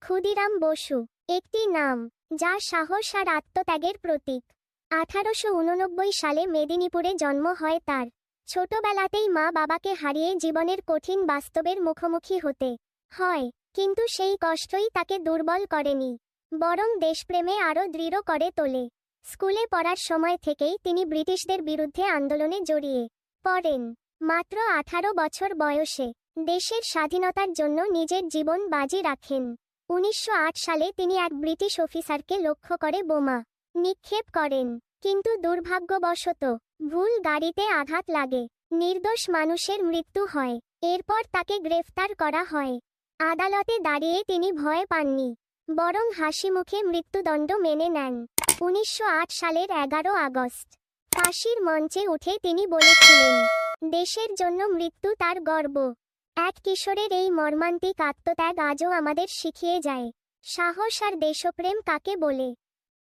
ক্ষুদিরাম বসু একটি নাম যা সাহস আর আত্মত্যাগের প্রতীক। 1889 সালে মেদিনীপুরে জন্ম হয় তার। ছোটবেলাতেই মা বাবাকে হারিয়ে জীবনের কঠিন বাস্তবের মুখোমুখি হতে হয়, কিন্তু সেই কষ্টই তাকে দুর্বল করেনি, বরং দেশপ্রেমে আরও দৃঢ় করে তোলে। স্কুলে পড়ার সময় থেকেই তিনি ব্রিটিশদের বিরুদ্ধে আন্দোলনে জড়িয়ে পড়েন। মাত্র 18 বছর বয়সে দেশের স্বাধীনতার জন্য নিজের জীবন বাজি রাখেন। 1908 সালে তিনি এক ব্রিটিশ অফিসারকে লক্ষ্য করে বোমা নিক্ষেপ করেন, কিন্তু দুর্ভাগ্যবশত ভুল গাড়িতে আঘাত লাগে। নির্দোষ মানুষের মৃত্যু হয়। এরপর তাকে গ্রেফতার করা হয়। আদালতে দাঁড়িয়ে তিনি ভয় পাননি, বরং হাসিমুখে মৃত্যুদণ্ড মেনে নেন। 1908 সালের 11 আগস্ট ফাঁসির মঞ্চে উঠে তিনি বলেছিলেন, দেশের জন্য মৃত্যু তার গর্ব। এক কিশোরের এই মর্মান্তিক আত্মত্যাগ আজও আমাদের শিখিয়ে যায় সাহস আর দেশপ্রেম কাকে বলে।